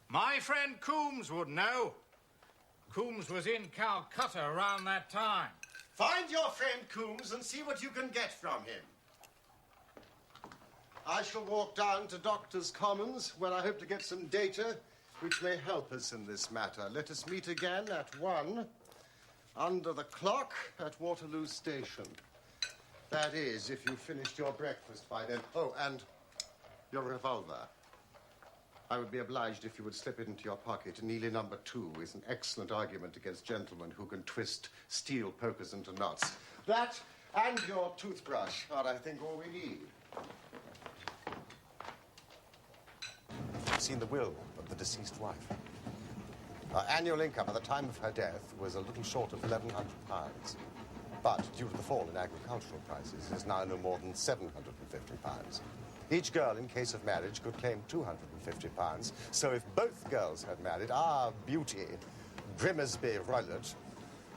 My friend Coombs would know. Coombs was in Calcutta around that time. Find your friend Coombs and see what you can get from him. I shall walk down to Doctors' Commons, where I hope to get some data which may help us in this matter. Let us meet again at 1, under the clock at Waterloo Station. That is, if you've finished your breakfast by then. Oh, and your revolver. I would be obliged if you would slip it into your pocket. Neely number 2 is an excellent argument against gentlemen who can twist steel pokers into knots. That and your toothbrush are, I think, all we need. I've seen the will of the deceased wife. Her annual income at the time of her death was a little short of £1,100. But due to the fall in agricultural prices, it is now no more than £750. Each girl, in case of marriage, could claim £250. So if both girls had married, our beauty, Grimsby Roylott,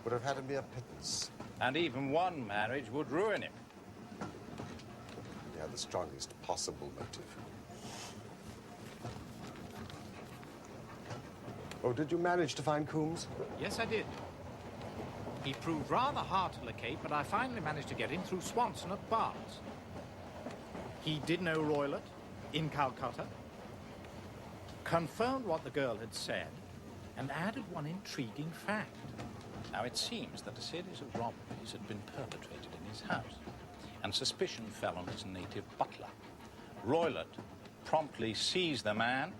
would have had a mere pittance. And even one marriage would ruin him. He had the strongest possible motive. Oh, did you manage to find Coombs? Yes, I did. He proved rather hard to locate, but I finally managed to get him through Swanson at Barnes. He did know Roylott in Calcutta, confirmed what the girl had said, and added one intriguing fact. Now, it seems that a series of robberies had been perpetrated in his house, and suspicion fell on his native butler. Roylott promptly seized the man,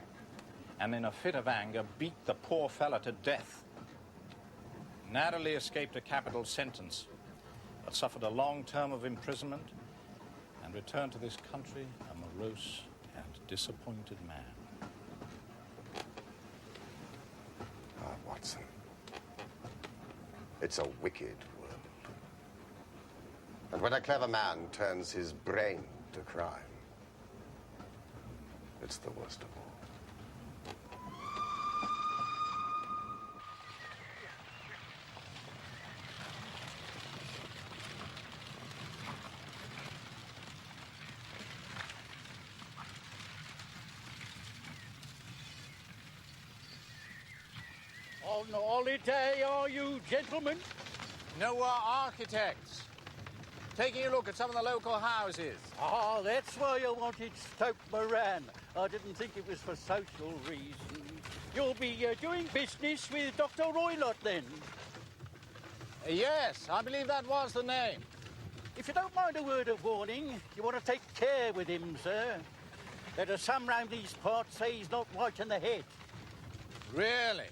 and in a fit of anger beat the poor fellow to death. Narrowly escaped a capital sentence, but suffered a long term of imprisonment and returned to this country a morose and disappointed man. Ah, Watson. It's a wicked world. And when a clever man turns his brain to crime, it's the worst of all. On holiday, are you, gentlemen? No, we're architects. Taking a look at some of the local houses. Ah, that's why you wanted Stoke Moran. I didn't think it was for social reasons. You'll be doing business with Dr. Roylott, then? Yes, I believe that was the name. If you don't mind a word of warning, you want to take care with him, sir. There are some round these parts say he's not right in the head. Really?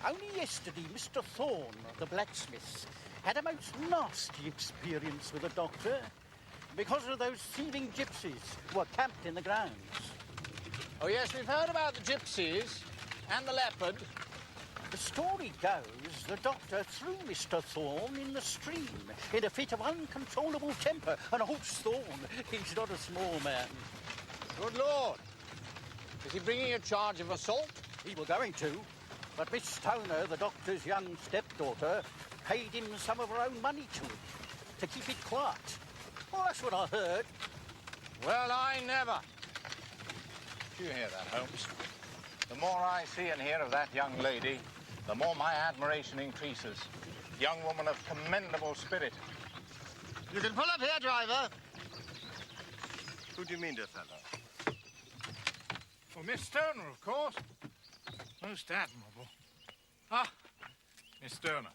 Only yesterday, Mr. Thorne, the blacksmith, had a most nasty experience with the doctor because of those thieving gypsies who were camped in the grounds. Oh, yes, we've heard about the gypsies and the leopard. The story goes the doctor threw Mr. Thorne in the stream in a fit of uncontrollable temper. And old Thorne, he's not a small man. Good Lord. Is he bringing a charge of assault? He were going to. But Miss Stoner, the doctor's young stepdaughter, paid him some of her own money to keep it quiet. Well, that's what I heard. Well, I never. Do you hear that, Holmes? The more I see and hear of that young lady, the more my admiration increases. Young woman of commendable spirit. You can pull up here, driver. Who do you mean, dear fellow? Well, Miss Stoner, of course. Most admirable. Ah, Miss Stoner.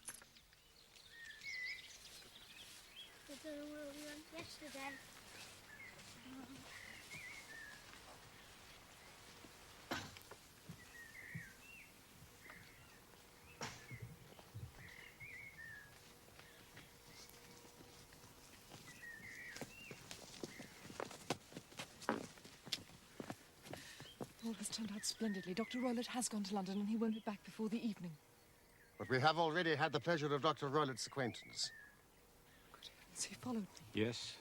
The dinner we went yesterday. All has turned out splendidly. Dr. Roylott has gone to London, and he won't be back before the evening. But we have already had the pleasure of Dr. Roylott's acquaintance. Good heavens, he followed me. Yes,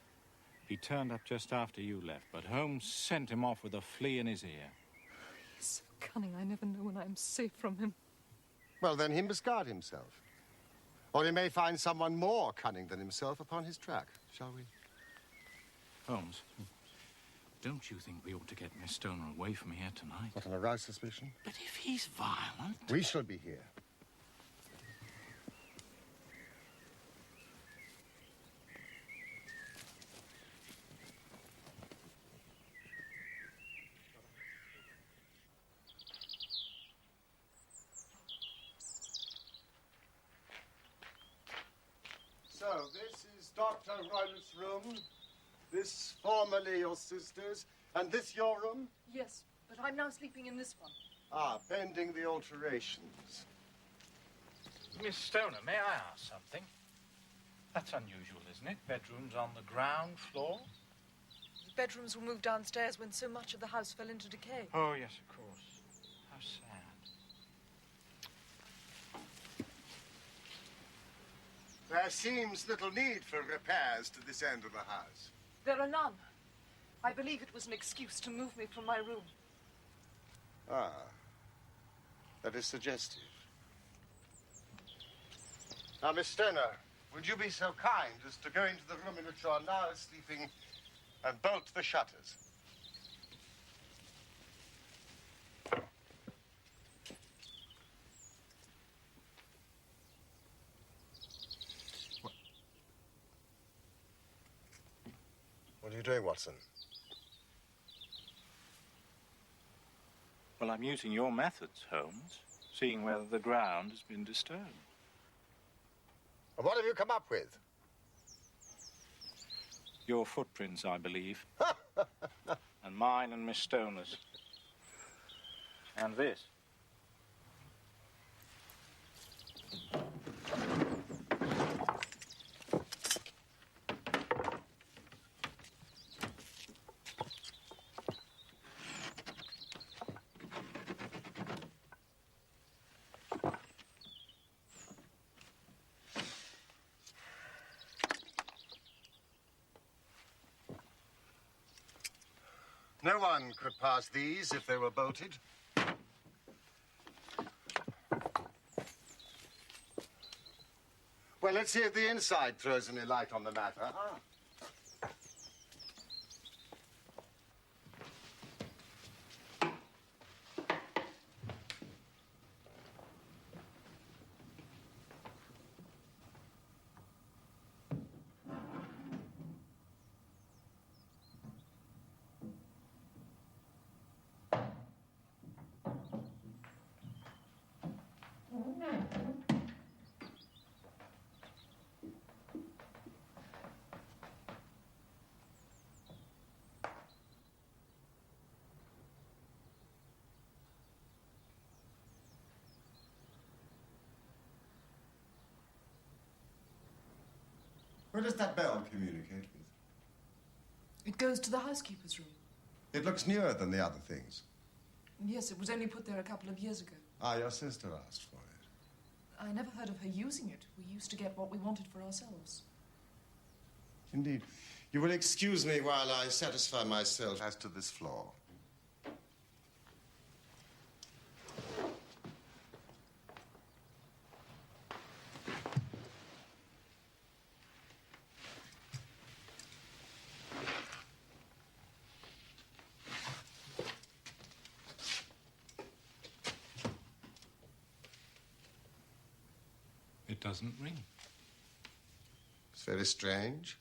he turned up just after you left, but Holmes sent him off with a flea in his ear. He's so cunning, I never know when I am safe from him. Well, then he must guard himself. Or he may find someone more cunning than himself upon his track, shall we? Holmes, Don't you think we ought to get Miss Stoner away from here tonight? Not on arouse suspicion? But if he's violent... We shall be here. So, this is Dr. Royle's room. This formerly your sister's. And this your room? Yes, but I'm now sleeping in this one. Ah, pending the alterations. Miss Stoner, may I ask something? That's unusual, isn't it? Bedrooms on the ground floor? The bedrooms were moved downstairs when so much of the house fell into decay. Oh, yes, of course. How sad. There seems little need for repairs to this end of the house. There are none. I believe it was an excuse to move me from my room. Ah, that is suggestive. Now, Miss Stoner, would you be so kind as to go into the room in which you are now sleeping and bolt the shutters? What are you doing, Watson? Well, I'm using your methods, Holmes, seeing whether the ground has been disturbed. And what have you come up with? Your footprints, I believe. And mine and Miss Stoner's. And this. No one could pass these if they were bolted. Well, let's see if the inside throws any light on the matter. Where does that bell communicate with? It goes to the housekeeper's room. It looks newer than the other things. Yes, it was only put there a couple of years ago. Ah, your sister asked for it. I never heard of her using it. We used to get what we wanted for ourselves. Indeed. You will excuse me while I satisfy myself as to this floor. It doesn't ring. It's very strange.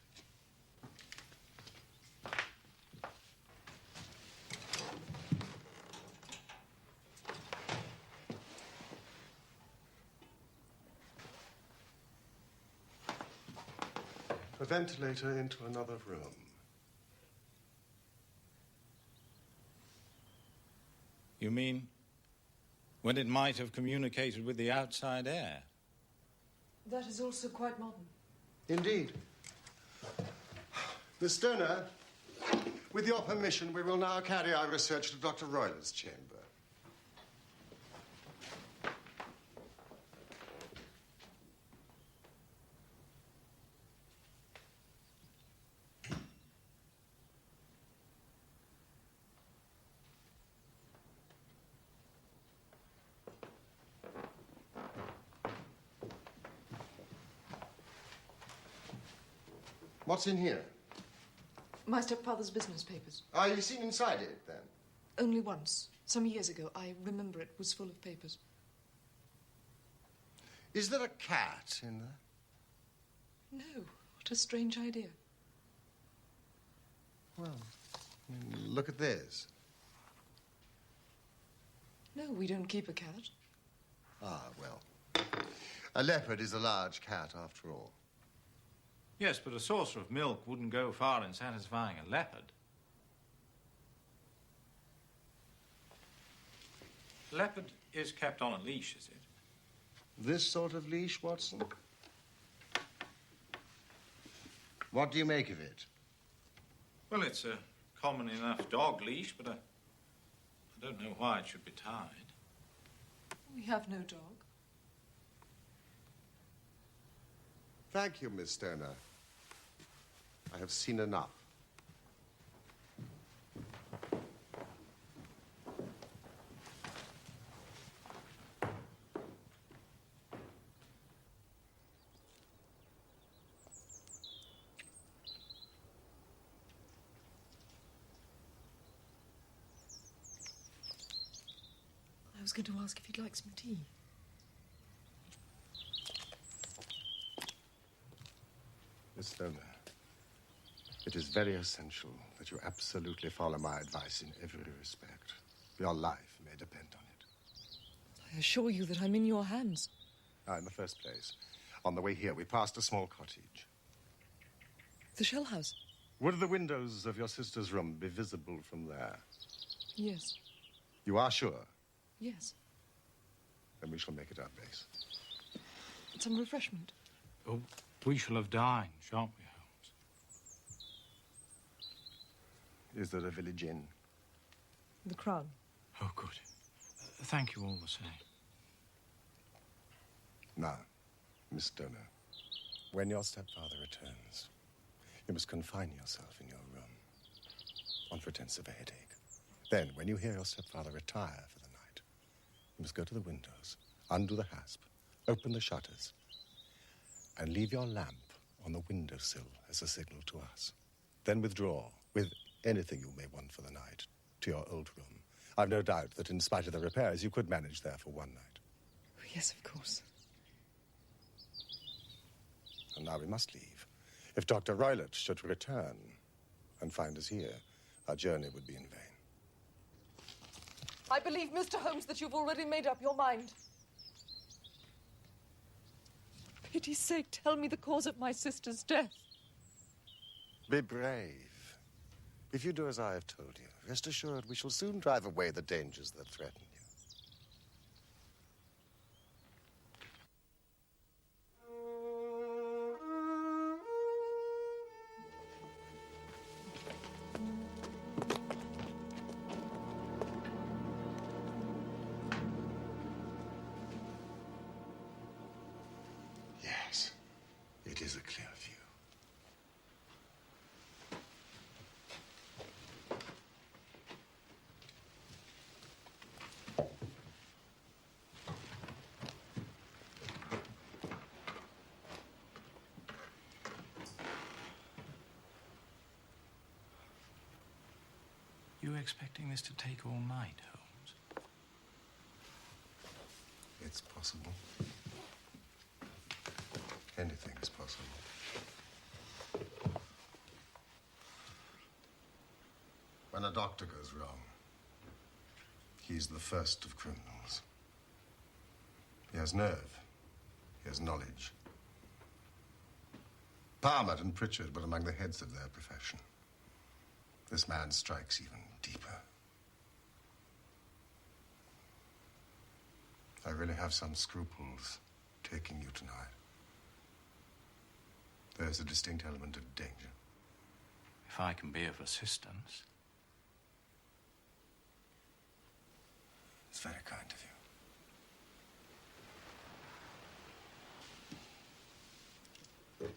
A ventilator into another room. You mean when it might have communicated with the outside air? That is also quite modern. Indeed. Miss Stoner, with your permission, we will now carry our research to Dr. Royler's chamber. What's in here? My stepfather's business papers. Are you seen inside it, then? Only once. Some years ago. I remember it was full of papers. Is there a cat in there? No. What a strange idea. Well, look at this. No, we don't keep a cat. Ah, well. A leopard is a large cat, after all. Yes, but a saucer of milk wouldn't go far in satisfying a leopard. Leopard is kept on a leash, is it? This sort of leash, Watson? What do you make of it? Well, it's a common enough dog leash, but I don't know why it should be tied. We have no dog. Thank you, Miss Stoner. I have seen enough. I was going to ask if he'd like some tea. Miss Stoner, it is very essential that you absolutely follow my advice in every respect. Your life may depend on it. I assure you that I'm in your hands. Now, in the first place, on the way here, we passed a small cottage. The shell house? Would the windows of your sister's room be visible from there? Yes. You are sure? Yes. Then we shall make it our base. Some refreshment. Oh, we shall have dined, shan't we, Holmes? Is there a village inn? The Crown. Oh, good. Thank you all the same. Now, Miss Stoner, when your stepfather returns, you must confine yourself in your room on pretense of a headache. Then, when you hear your stepfather retire for the night, you must go to the windows, undo the hasp, open the shutters, and leave your lamp on the windowsill as a signal to us. Then withdraw with anything you may want for the night to your old room. I've no doubt that in spite of the repairs, you could manage there for one night. Oh, yes, of course. And now we must leave. If Dr. Roylott should return and find us here, our journey would be in vain. I believe, Mr. Holmes, that you've already made up your mind. For pity's sake, tell me the cause of my sister's death. Be brave. If you do as I have told you, rest assured we shall soon drive away the dangers that threaten you. Yes, it is a clear view. You expecting this to take all night, Holmes? It's possible. Anything is possible. When a doctor goes wrong, he's the first of criminals. He has nerve. He has knowledge. Palmer and Pritchard were among the heads of their profession. This man strikes even deeper. I really have some scruples taking you tonight. There's a distinct element of danger. If I can be of assistance. It's very kind of you.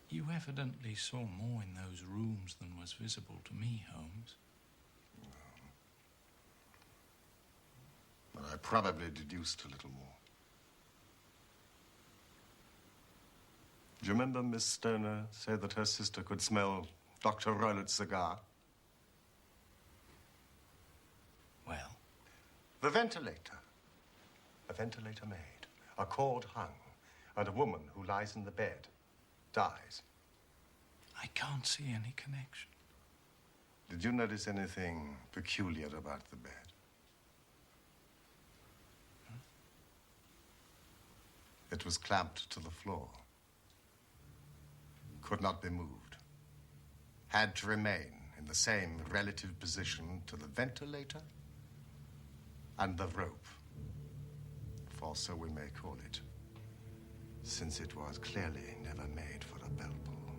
You evidently saw more in those rooms than was visible to me, Holmes. But I probably deduced a little more. Do you remember Miss Stoner said that her sister could smell Dr. Rowlett's cigar? Well? The ventilator. A ventilator made, a cord hung, and a woman who lies in the bed dies. I can't see any connection. Did you notice anything peculiar about the bed? It was clamped to the floor. Could not be moved. Had to remain in the same relative position to the ventilator and the rope, for so we may call it, since it was clearly never made for a bell pull.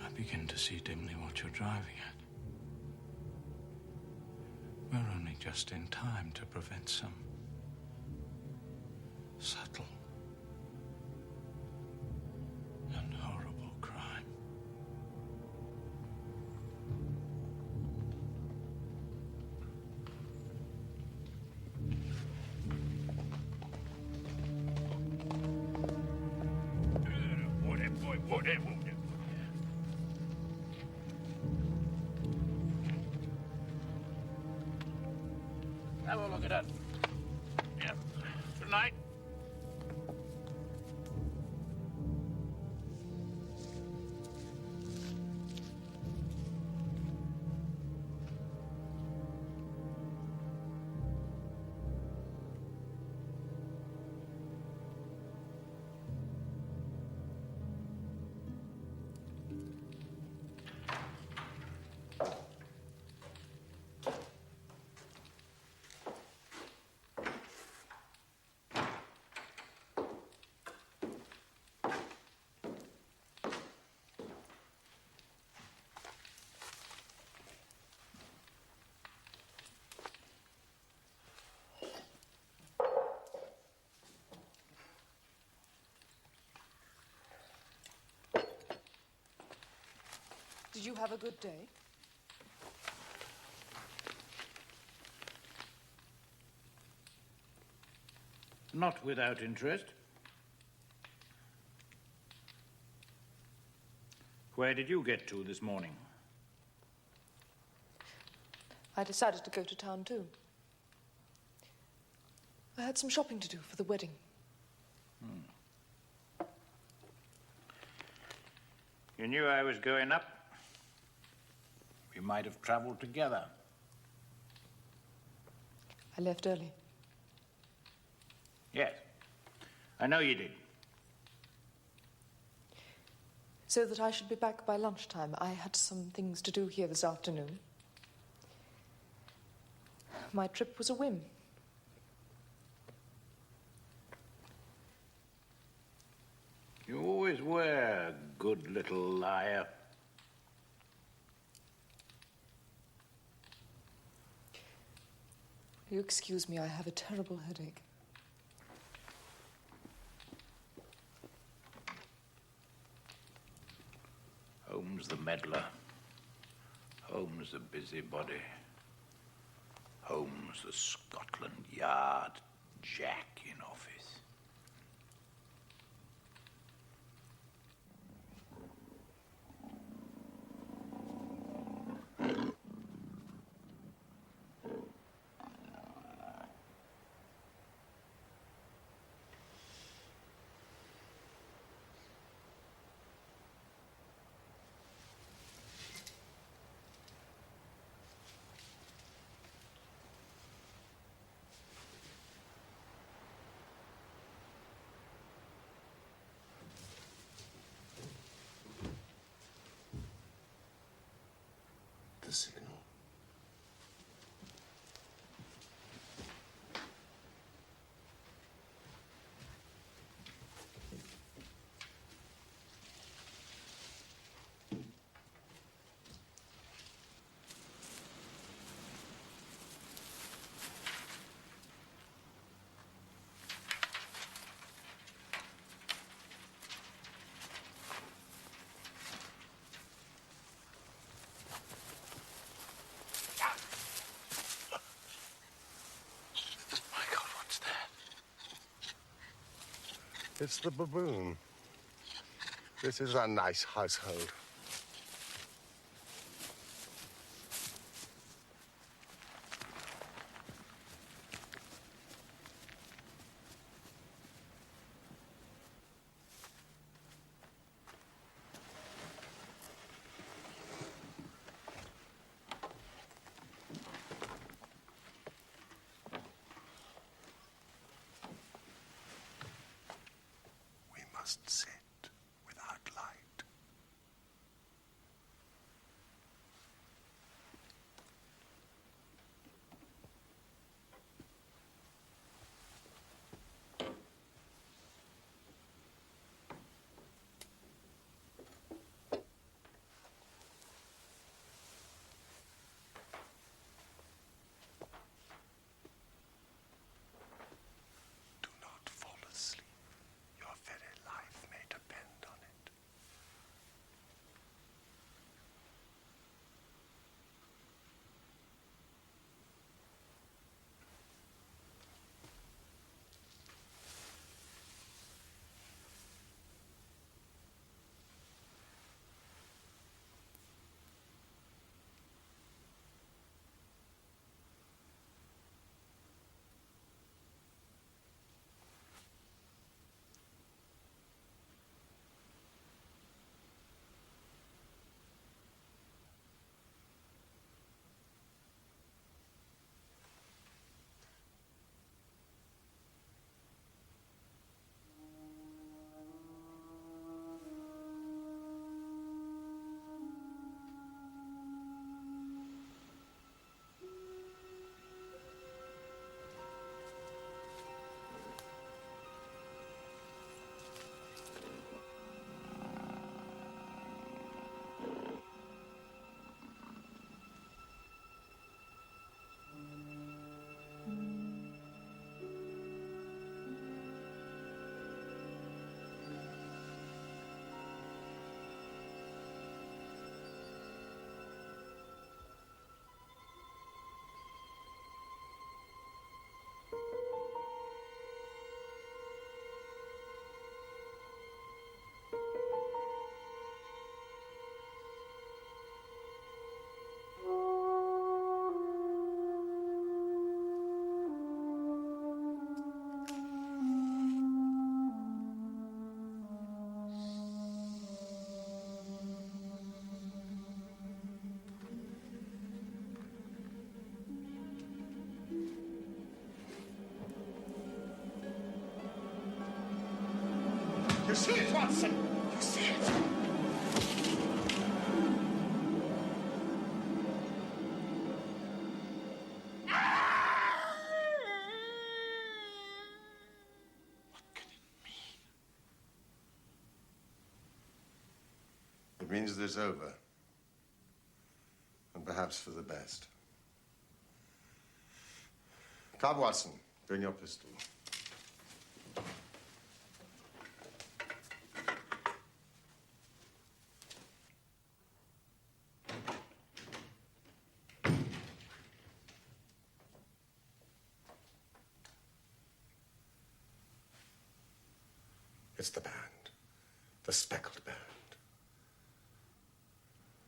I begin to see dimly what you're driving at. We're only just in time to prevent some subtle and horrible crime. Have a look at that. Yeah. Tonight. Did you have a good day? Not without interest. Where did you get to this morning? I decided to go to town too. I had some shopping to do for the wedding. You knew I was going up. We might have traveled together. I left early. Yes, I know you did. So that I should be back by lunchtime. I had some things to do here this afternoon. My trip was a whim. You always were a good little liar. Will you excuse me? I have a terrible headache. Holmes the meddler. Holmes the busybody. Holmes the Scotland Yard Jack in office. The signal. It's the baboon. This is a nice household. We must sit without light. Do not fall asleep. Your very life may depend on it. You see it, Watson? You see it? What can it mean? It means that it's over. And perhaps for the best. Come, Watson. Bring your pistol. It's the band. The speckled band.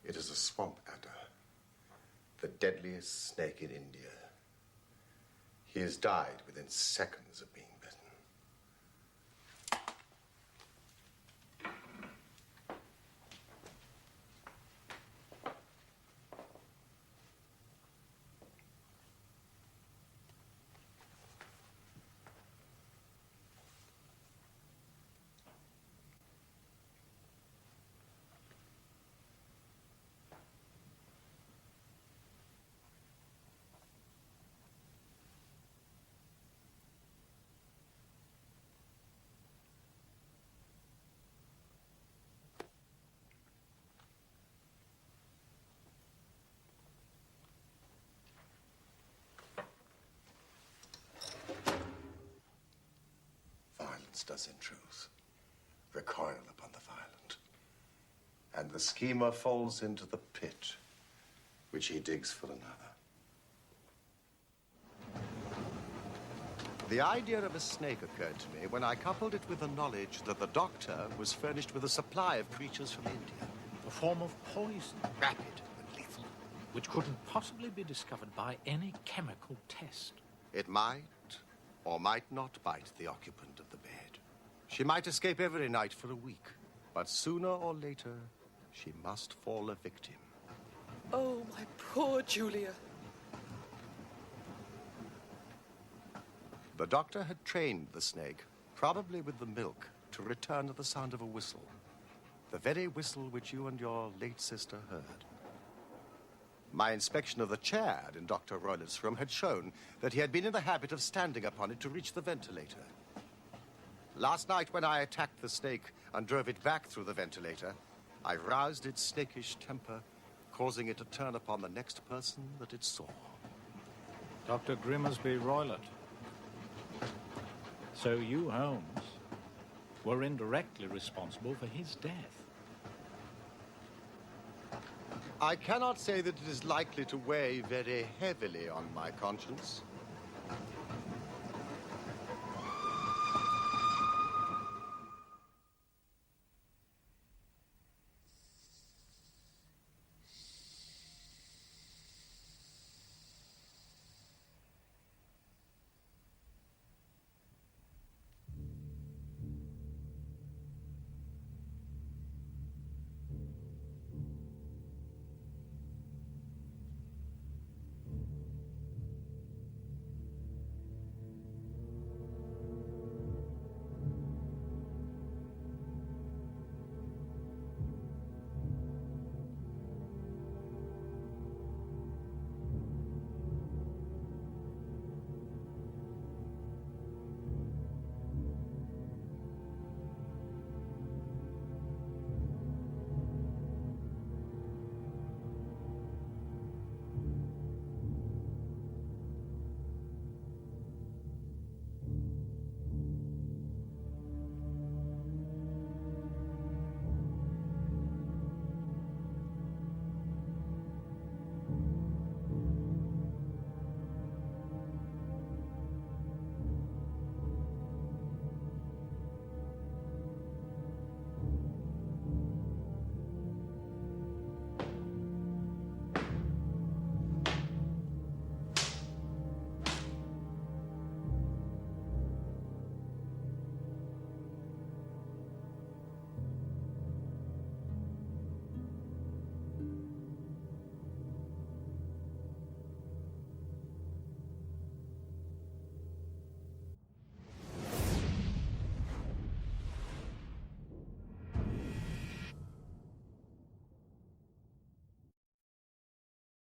It is a swamp adder. The deadliest snake in India. He has died within seconds of being bitten. Violence does, in truth, recoil upon the violent. And the schemer falls into the pit which he digs for another. The idea of a snake occurred to me when I coupled it with the knowledge that the doctor was furnished with a supply of creatures from India. A form of poison, Rapid and lethal. which couldn't possibly be discovered by any chemical test. It might or might not bite the occupant of the bed. She might escape every night for a week, but sooner or later, she must fall a victim. Oh, my poor Julia. The doctor had trained the snake, probably with the milk, to return at the sound of a whistle. The very whistle which you and your late sister heard. My inspection of the chair in Dr. Roylett's room had shown that he had been in the habit of standing upon it to reach the ventilator. Last night, when I attacked the snake and drove it back through the ventilator, I roused its snakish temper, causing it to turn upon the next person that it saw. Dr. Grimsby Roylott. So you, Holmes, were indirectly responsible for his death. I cannot say that it is likely to weigh very heavily on my conscience.